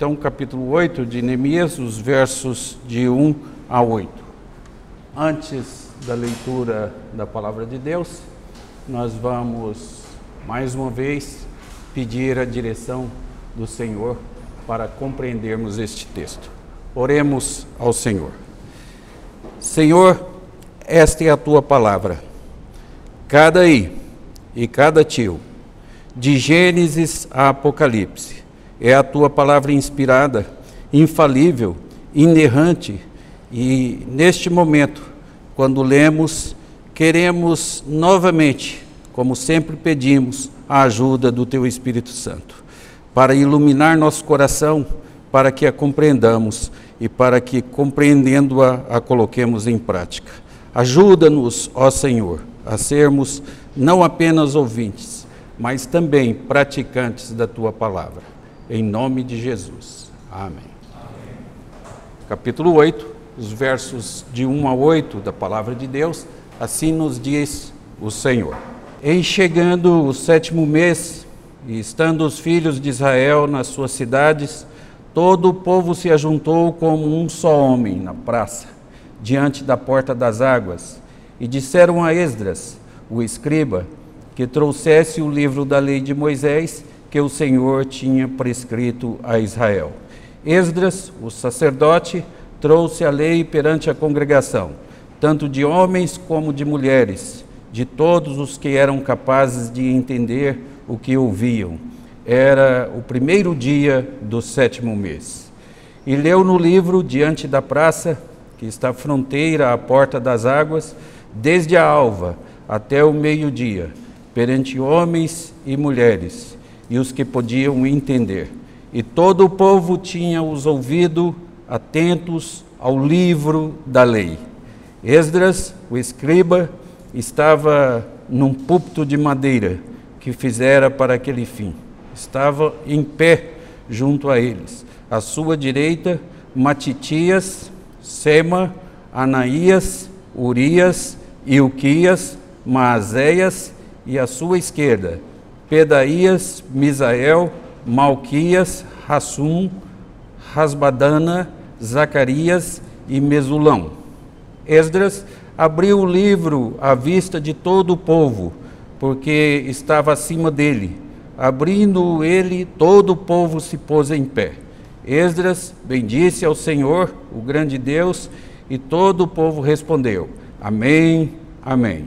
então, capítulo 8 de Neemias, os versos de 1 a 8. Antes da leitura da palavra de Deus, nós vamos, mais uma vez, pedir a direção do Senhor para compreendermos este texto. Oremos ao Senhor. Senhor, esta é a tua palavra. Cada i e cada tio, de Gênesis a Apocalipse, é a tua palavra inspirada, infalível, inerrante, e neste momento, quando lemos, queremos novamente, como sempre pedimos, a ajuda do teu Espírito Santo, para iluminar nosso coração, para que a compreendamos e para que, compreendendo-a, a coloquemos em prática. Ajuda-nos, ó Senhor, a sermos não apenas ouvintes, mas também praticantes da tua palavra. Em nome de Jesus. Amém. Amém. Capítulo 8, os versos de 1 a 8 da palavra de Deus, assim nos diz o Senhor. Em chegando o 7º mês, e estando os filhos de Israel nas suas cidades, todo o povo se ajuntou como um só homem na praça, diante da porta das águas, e disseram a Esdras, o escriba, que trouxesse o livro da lei de Moisés, que o Senhor tinha prescrito a Israel. Esdras, o sacerdote, trouxe a lei perante a congregação, tanto de homens como de mulheres, de todos os que eram capazes de entender o que ouviam. Era o 1º dia do 7º mês. E leu no livro diante da praça, que está fronteira à porta das águas, desde a alva até o meio-dia, perante homens e mulheres, e os que podiam entender. E todo o povo tinha os ouvidos atentos ao livro da lei. Esdras, o escriba, estava num púlpito de madeira que fizera para aquele fim. Estava em pé junto a eles. À sua direita, Matitias, Sema, Anaías, Urias, Ilquias, Maazéias, e à sua esquerda, Pedaías, Misael, Malquias, Hassum, Rasbadana, Zacarias e Mesulão. Esdras abriu o livro à vista de todo o povo, porque estava acima dele. Abrindo ele, todo o povo se pôs em pé. Esdras bendisse ao Senhor, o grande Deus, e todo o povo respondeu: Amém, Amém.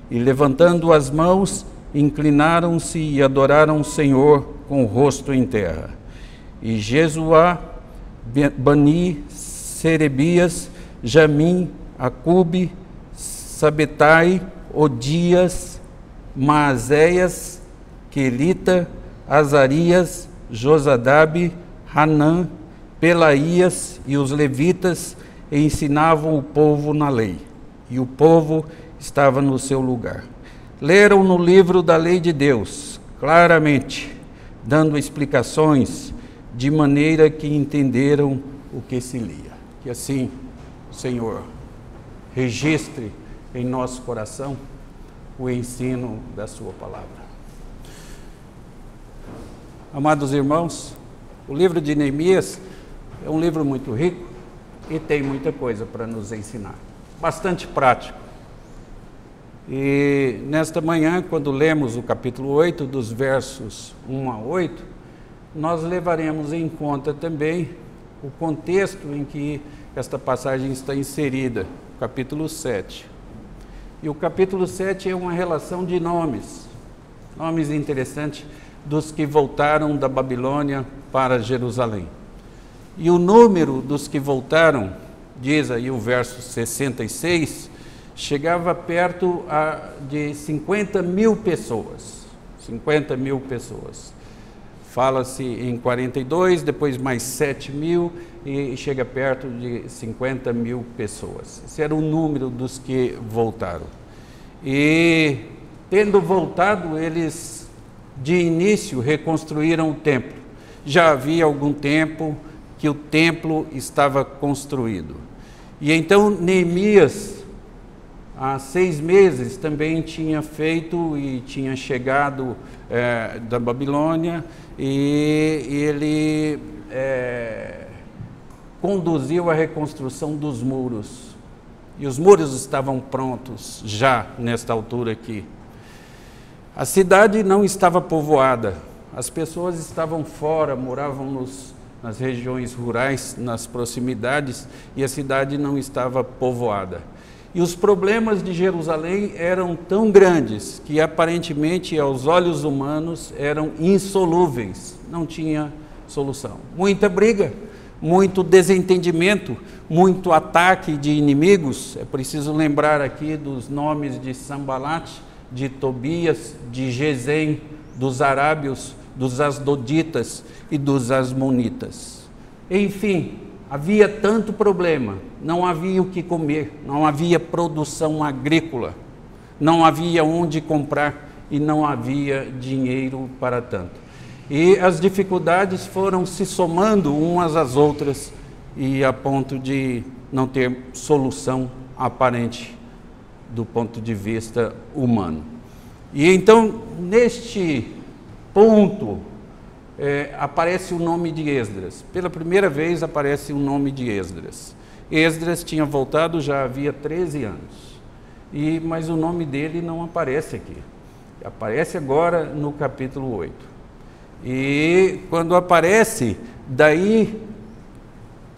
E levantando as mãos, inclinaram-se e adoraram o Senhor com o rosto em terra. E Jesuá, Bani, Serebias, Jamim, Acube, Sabetai, Odias, Maazéias, Quelita, Azarias, Josadabe, Hanã, Pelaías e os levitas ensinavam o povo na lei, e o povo estava no seu lugar. Leram no livro da lei de Deus, claramente, dando explicações, de maneira que entenderam o que se lia. Que assim, Senhor, registre em nosso coração o ensino da sua palavra. Amados irmãos, o livro de Neemias é um livro muito rico e tem muita coisa para nos ensinar. Bastante prático. E nesta manhã, quando lemos o capítulo 8, dos versos 1 a 8, nós levaremos em conta também o contexto em que esta passagem está inserida, o capítulo 7. E o capítulo 7 é uma relação de nomes interessantes dos que voltaram da Babilônia para Jerusalém. E o número dos que voltaram, diz aí o verso 66, chegava perto de 50.000 pessoas. 50.000 pessoas. Fala-se em 42, depois mais 7.000 e chega perto de 50.000 pessoas. Esse era o número dos que voltaram. E, tendo voltado, eles de início reconstruíram o templo. Já havia algum tempo que o templo estava construído. E então Neemias há 6 meses também tinha feito e tinha chegado da Babilônia, e ele conduziu a reconstrução dos muros. E os muros estavam prontos já nesta altura aqui. A cidade não estava povoada, as pessoas estavam fora, moravam nas regiões rurais, nas proximidades, e a cidade não estava povoada. E os problemas de Jerusalém eram tão grandes que aparentemente aos olhos humanos eram insolúveis, não tinha solução. Muita briga, muito desentendimento, muito ataque de inimigos. É preciso lembrar aqui dos nomes de Sambalat, de Tobias, de Gesem, dos arábios, dos asdoditas e dos asmonitas. Enfim, havia tanto problema, não havia o que comer, não havia produção agrícola, não havia onde comprar e não havia dinheiro para tanto. E as dificuldades foram se somando umas às outras, e a ponto de não ter solução aparente do ponto de vista humano. E então, neste ponto, aparece o nome de Esdras. Pela primeira vez aparece o nome de Esdras. Esdras tinha voltado já havia 13 anos, mas o nome dele não aparece aqui. Aparece agora no capítulo 8. E quando aparece, daí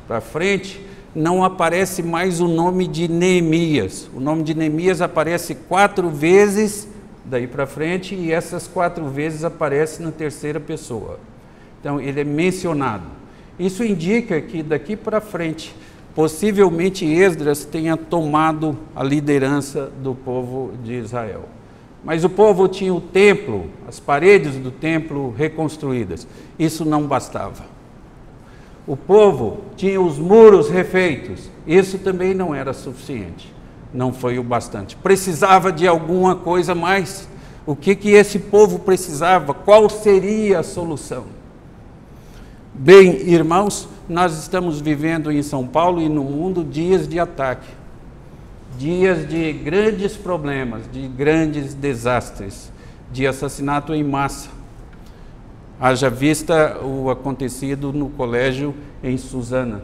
para frente, não aparece mais o nome de Neemias. O nome de Neemias aparece 4 vezes daí para frente, e essas 4 vezes aparece na terceira pessoa. Então, ele é mencionado. Isso indica que daqui para frente, possivelmente Esdras tenha tomado a liderança do povo de Israel. Mas o povo tinha o templo, as paredes do templo reconstruídas. Isso não bastava. O povo tinha os muros refeitos. Isso também não era suficiente. Não foi o bastante. Precisava de alguma coisa mais. O que esse povo precisava? Qual seria a solução? Bem, irmãos, nós estamos vivendo em São Paulo e no mundo dias de ataque, dias de grandes problemas, de grandes desastres, de assassinato em massa. Haja vista o acontecido no colégio em Suzano.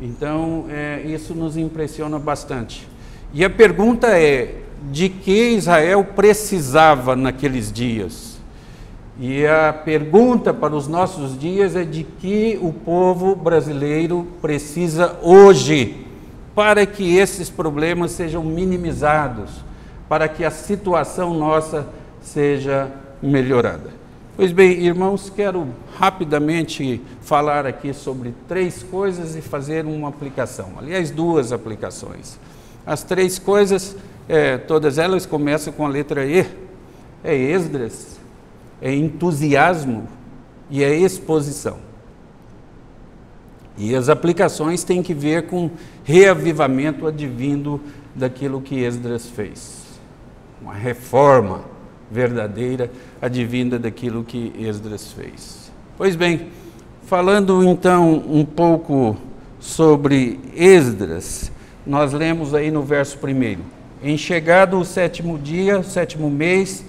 Então, isso nos impressiona bastante. E a pergunta é, de que Israel precisava naqueles dias? E a pergunta para os nossos dias é de que o povo brasileiro precisa hoje, para que esses problemas sejam minimizados, para que a situação nossa seja melhorada. Pois bem, irmãos, quero rapidamente falar aqui sobre 3 coisas e fazer uma aplicação. Aliás, 2 aplicações. As 3 coisas, todas elas começam com a letra E. É Esdras, é entusiasmo e é exposição. E as aplicações têm que ver com reavivamento advindo daquilo que Esdras fez. Uma reforma verdadeira advinda daquilo que Esdras fez. Pois bem, falando então um pouco sobre Esdras, nós lemos aí no verso 1: em chegado o 7º dia, o 7º mês,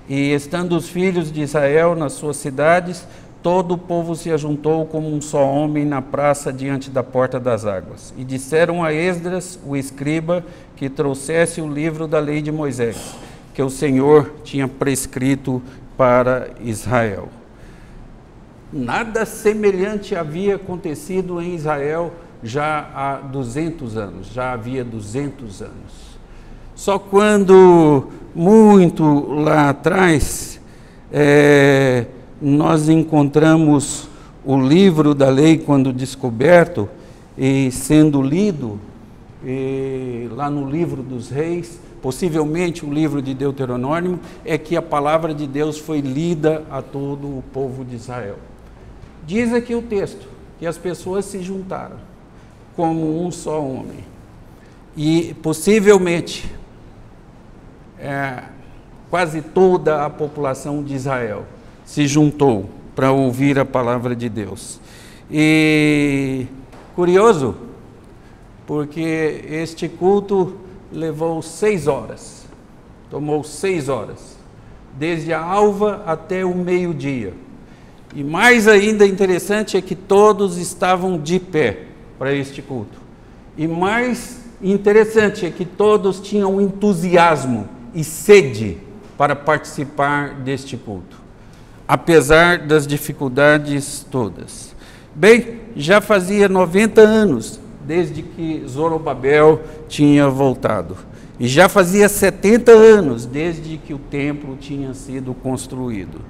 e estando os filhos de Israel nas suas cidades, todo o povo se ajuntou como um só homem na praça diante da porta das águas. E disseram a Esdras, o escriba, que trouxesse o livro da lei de Moisés, que o Senhor tinha prescrito para Israel. Nada semelhante havia acontecido em Israel já há 200 anos, já havia 200 anos. Só quando, muito lá atrás, nós encontramos o livro da lei quando descoberto e sendo lido, lá no livro dos reis, possivelmente o livro de Deuteronômio, é que a palavra de Deus foi lida a todo o povo de Israel. Diz aqui o texto que as pessoas se juntaram como um só homem e possivelmente quase toda a população de Israel se juntou para ouvir a palavra de Deus. E curioso, porque este culto levou 6 horas. Tomou 6 horas. Desde a alva até o meio-dia. E mais ainda interessante é que todos estavam de pé para este culto. E mais interessante é que todos tinham entusiasmo e sede para participar deste culto, apesar das dificuldades todas. Bem, já fazia 90 anos desde que Zorobabel tinha voltado. E já fazia 70 anos desde que o templo tinha sido construído.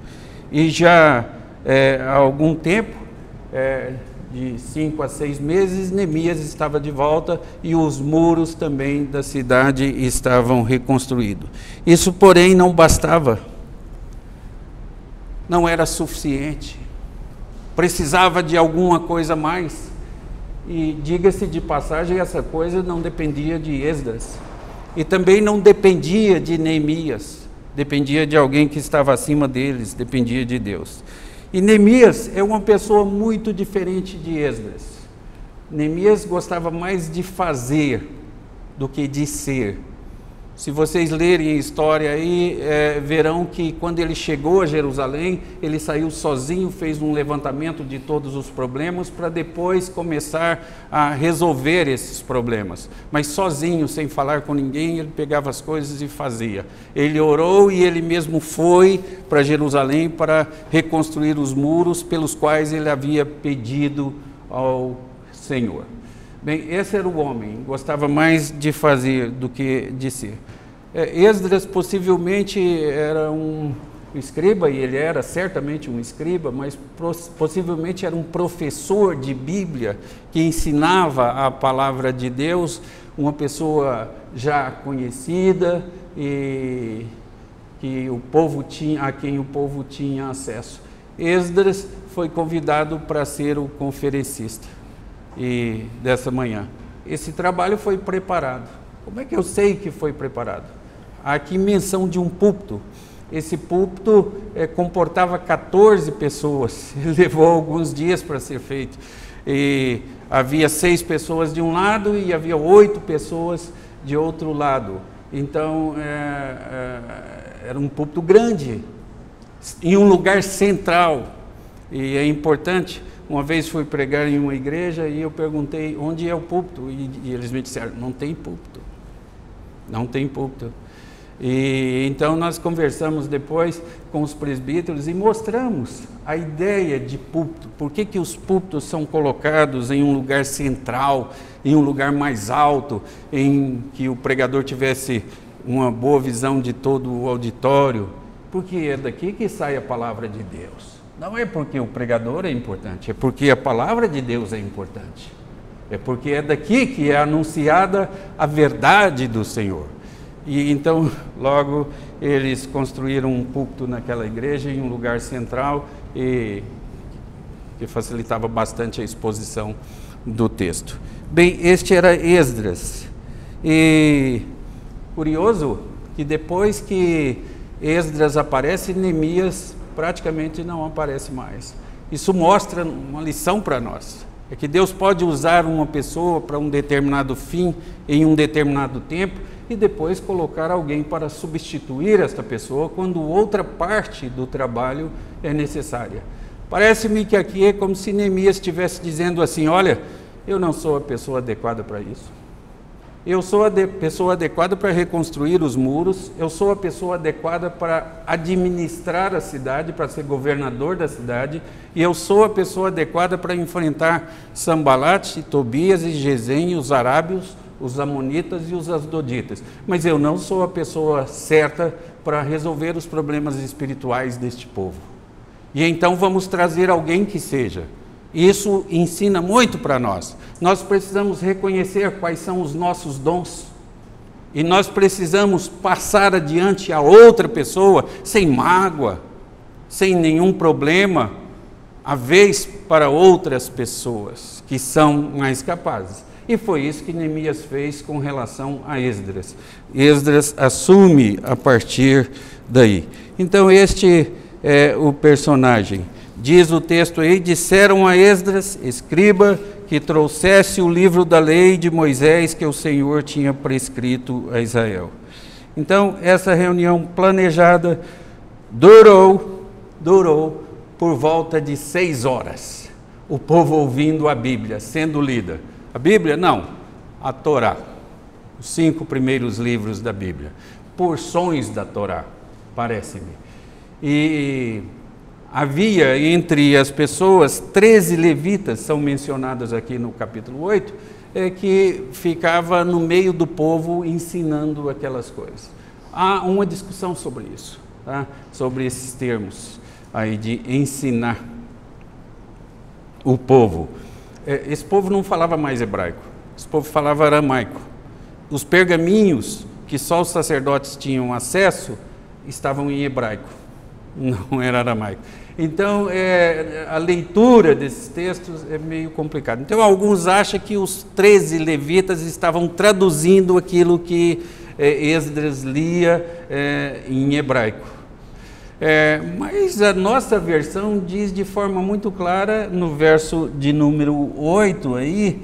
E já há algum tempo, de 5 a 6 meses, Neemias estava de volta e os muros também da cidade estavam reconstruídos. Isso, porém, não bastava. Não era suficiente. Precisava de alguma coisa a mais. E, diga-se de passagem, essa coisa não dependia de Esdras. E também não dependia de Neemias. Dependia de alguém que estava acima deles, dependia de Deus. E Neemias é uma pessoa muito diferente de Esdras. Neemias gostava mais de fazer do que de ser. Se vocês lerem a história aí, verão que quando ele chegou a Jerusalém, ele saiu sozinho, fez um levantamento de todos os problemas para depois começar a resolver esses problemas. Mas sozinho, sem falar com ninguém, ele pegava as coisas e fazia. Ele orou e ele mesmo foi para Jerusalém para reconstruir os muros pelos quais ele havia pedido ao Senhor. Bem, esse era o homem, gostava mais de fazer do que de ser. Esdras possivelmente era um escriba, e ele era certamente um escriba, mas possivelmente era um professor de Bíblia que ensinava a palavra de Deus, uma pessoa já conhecida e que a quem o povo tinha acesso. Esdras foi convidado para ser o conferencista dessa manhã. Esse trabalho foi preparado. Como é que eu sei que foi preparado? Há aqui menção de um púlpito. Esse púlpito comportava 14 pessoas. Ele levou alguns dias para ser feito. E havia 6 pessoas de um lado e havia 8 pessoas de outro lado. Então, era um púlpito grande, em um lugar central. E é importante. Uma vez fui pregar em uma igreja e eu perguntei onde é o púlpito, e eles me disseram, não tem púlpito, não tem púlpito. E então nós conversamos depois com os presbíteros e mostramos a ideia de púlpito, por que os púlpitos são colocados em um lugar central, em um lugar mais alto, em que o pregador tivesse uma boa visão de todo o auditório, porque é daqui que sai a palavra de Deus. Não é porque o pregador é importante, é porque a palavra de Deus é importante. É porque é daqui que é anunciada a verdade do Senhor. E então, logo, eles construíram um púlpito naquela igreja, em um lugar central, que facilitava bastante a exposição do texto. Bem, este era Esdras. E curioso que depois que Esdras aparece, Neemias praticamente não aparece mais. Isso mostra uma lição para nós. É que Deus pode usar uma pessoa para um determinado fim, em um determinado tempo, e depois colocar alguém para substituir esta pessoa quando outra parte do trabalho é necessária. Parece-me que aqui é como se Neemias estivesse dizendo assim, olha, eu não sou a pessoa adequada para isso. Eu sou a pessoa adequada para reconstruir os muros, eu sou a pessoa adequada para administrar a cidade, para ser governador da cidade, e eu sou a pessoa adequada para enfrentar Sambalate, Tobias e Gesem, os arábios, os amonitas e os asdoditas. Mas eu não sou a pessoa certa para resolver os problemas espirituais deste povo. E então vamos trazer alguém que seja. Isso ensina muito para nós. Nós precisamos reconhecer quais são os nossos dons. E nós precisamos passar adiante a outra pessoa sem mágoa, sem nenhum problema, a vez para outras pessoas que são mais capazes. E foi isso que Neemias fez com relação a Esdras. Esdras assume a partir daí. Então este é o personagem. Diz o texto aí, disseram a Esdras, escriba, que trouxesse o livro da lei de Moisés que o Senhor tinha prescrito a Israel. Então, essa reunião planejada durou por volta de 6 horas. O povo ouvindo a Bíblia, sendo lida. A Bíblia? Não, a Torá. Os 5 primeiros livros da Bíblia. Porções da Torá, parece-me. E havia entre as pessoas 13 levitas, são mencionadas aqui no capítulo 8, que ficava no meio do povo ensinando aquelas coisas. Há uma discussão sobre isso, tá? Sobre esses termos aí de ensinar o povo. Esse povo não falava mais hebraico, esse povo falava aramaico. Os pergaminhos que só os sacerdotes tinham acesso estavam em hebraico, não era aramaico. Então, a leitura desses textos é meio complicada. Então, alguns acham que os 13 levitas estavam traduzindo aquilo que Esdras lia em hebraico. Mas a nossa versão diz de forma muito clara, no verso de número 8 aí,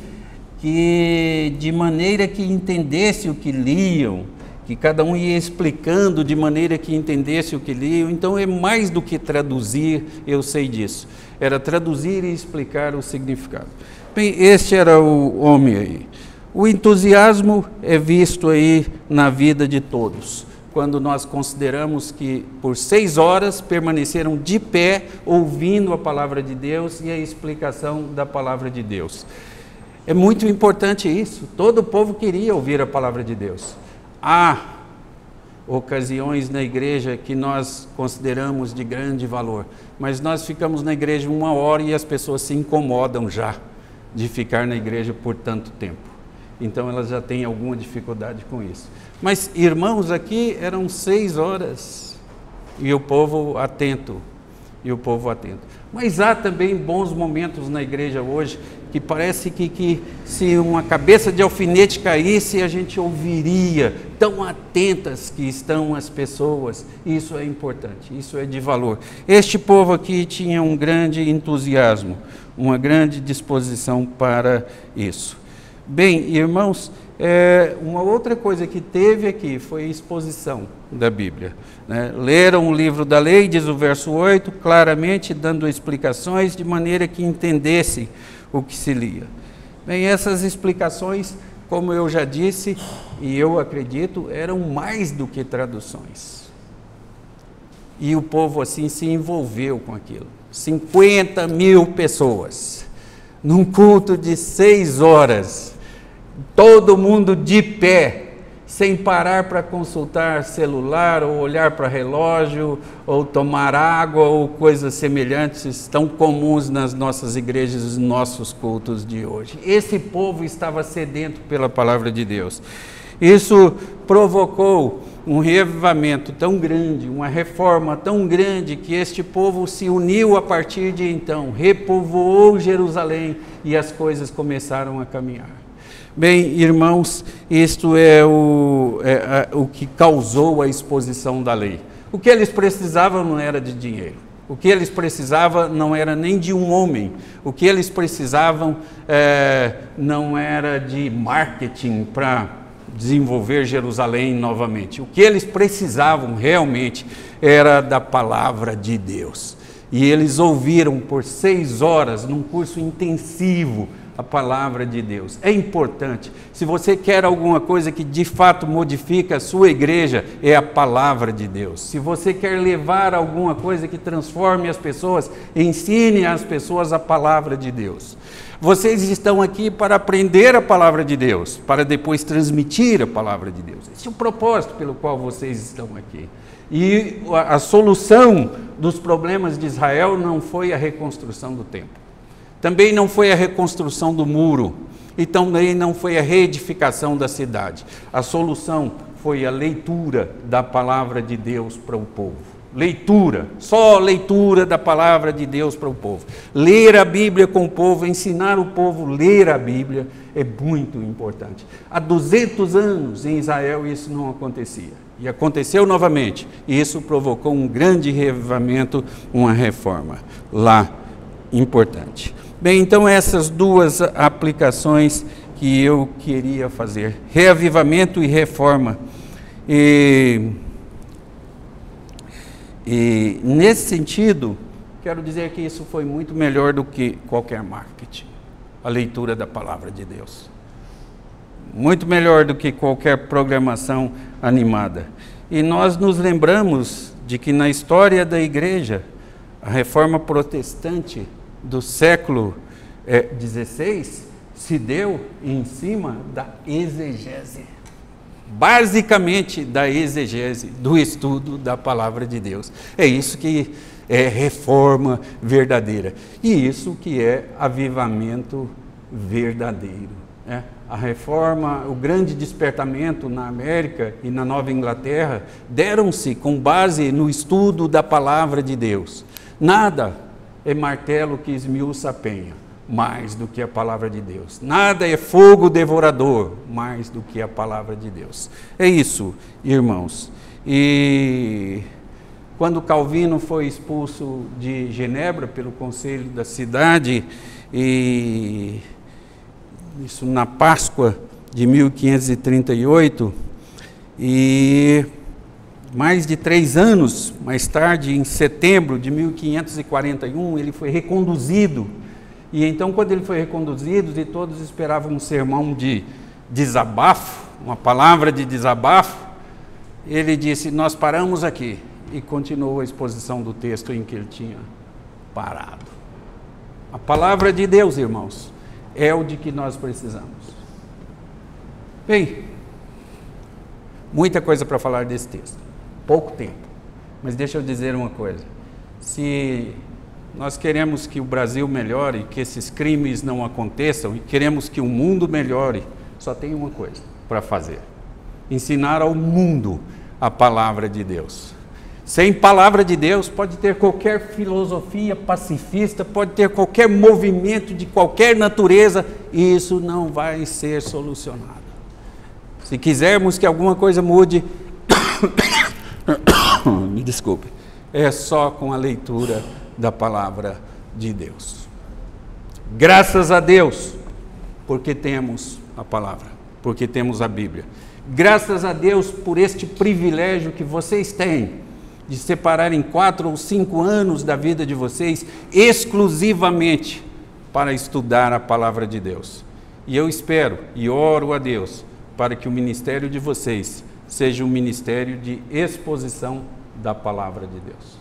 que de maneira que entendesse o que liam, que cada um ia explicando de maneira que entendesse o que liam. Então é mais do que traduzir, eu sei disso. Era traduzir e explicar o significado. Bem, este era o homem aí. O entusiasmo é visto aí na vida de todos, quando nós consideramos que por 6 horas permaneceram de pé, ouvindo a palavra de Deus e a explicação da palavra de Deus. É muito importante isso, todo o povo queria ouvir a palavra de Deus. Há ocasiões na igreja que nós consideramos de grande valor, mas nós ficamos na igreja 1 hora e as pessoas se incomodam já de ficar na igreja por tanto tempo. Então elas já têm alguma dificuldade com isso. Mas irmãos, aqui eram 6 horas e o povo atento, Mas há também bons momentos na igreja hoje que parece que se uma cabeça de alfinete caísse, a gente ouviria, tão atentas que estão as pessoas. Isso é importante, isso é de valor. Este povo aqui tinha um grande entusiasmo, uma grande disposição para isso. Bem, irmãos, uma outra coisa que teve aqui foi a exposição da Bíblia, né? Leram o livro da lei, diz o verso 8, claramente dando explicações de maneira que entendessem o que se lia. Bem, essas explicações, como eu já disse, e eu acredito, eram mais do que traduções. E o povo assim se envolveu com aquilo. 50.000 pessoas, num culto de 6 horas, todo mundo de pé, sem parar para consultar celular, ou olhar para relógio, ou tomar água, ou coisas semelhantes, tão comuns nas nossas igrejas, nos nossos cultos de hoje. Esse povo estava sedento pela palavra de Deus. Isso provocou um reavivamento tão grande, uma reforma tão grande, que este povo se uniu a partir de então, repovoou Jerusalém e as coisas começaram a caminhar. Bem, irmãos, isto é o que causou a exposição da lei. O que eles precisavam não era de dinheiro. O que eles precisavam não era nem de um homem. O que eles precisavam não era de marketing para desenvolver Jerusalém novamente. O que eles precisavam realmente era da palavra de Deus. E eles ouviram por 6 horas, num curso intensivo, a palavra de Deus. É importante. Se você quer alguma coisa que de fato modifica a sua igreja, é a palavra de Deus. Se você quer levar alguma coisa que transforme as pessoas, ensine às pessoas a palavra de Deus. Vocês estão aqui para aprender a palavra de Deus, para depois transmitir a palavra de Deus. Esse é o propósito pelo qual vocês estão aqui. E a solução dos problemas de Israel não foi a reconstrução do templo. Também não foi a reconstrução do muro, e também não foi a reedificação da cidade. A solução foi a leitura da palavra de Deus para o povo. Leitura, só leitura da palavra de Deus para o povo. Ler a Bíblia com o povo, ensinar o povo a ler a Bíblia é muito importante. Há 200 anos em Israel isso não acontecia. E aconteceu novamente. E isso provocou um grande reavivamento, uma reforma lá importante. Bem, então essas duas aplicações que eu queria fazer, reavivamento e reforma. E nesse sentido, quero dizer que isso foi muito melhor do que qualquer marketing, a leitura da palavra de Deus. Muito melhor do que qualquer programação animada. E nós nos lembramos de que na história da igreja, a reforma protestante do século XVI se deu em cima da exegese. Basicamente da exegese, do estudo da palavra de Deus. É isso que é reforma verdadeira. E isso que é avivamento verdadeiro. A reforma, o grande despertamento na América e na Nova Inglaterra deram-se com base no estudo da palavra de Deus. Nada é martelo que esmiuça a penha, mais do que a palavra de Deus. Nada é fogo devorador, mais do que a palavra de Deus. É isso, irmãos. E quando Calvino foi expulso de Genebra pelo conselho da cidade, e isso na Páscoa de 1538, e mais de 3 anos mais tarde, em setembro de 1541, ele foi reconduzido. E então, quando ele foi reconduzido, e todos esperavam um sermão de desabafo, uma palavra de desabafo, ele disse: nós paramos aqui, e continuou a exposição do texto em que ele tinha parado. A palavra de Deus, irmãos, é o de que nós precisamos. Bem, muita coisa para falar desse texto, pouco tempo, mas deixa eu dizer uma coisa: se nós queremos que o Brasil melhore, que esses crimes não aconteçam, e queremos que o mundo melhore, só tem uma coisa para fazer: ensinar ao mundo a palavra de Deus. Sem palavra de Deus, pode ter qualquer filosofia pacifista, pode ter qualquer movimento de qualquer natureza, e isso não vai ser solucionado. Se quisermos que alguma coisa mude, me desculpe, é só com a leitura da palavra de Deus. Graças a Deus, porque temos a palavra, porque temos a Bíblia. Graças a Deus por este privilégio que vocês têm de separarem 4 ou 5 anos da vida de vocês exclusivamente para estudar a palavra de Deus. E eu espero e oro a Deus para que o ministério de vocês seja um ministério de exposição da palavra de Deus.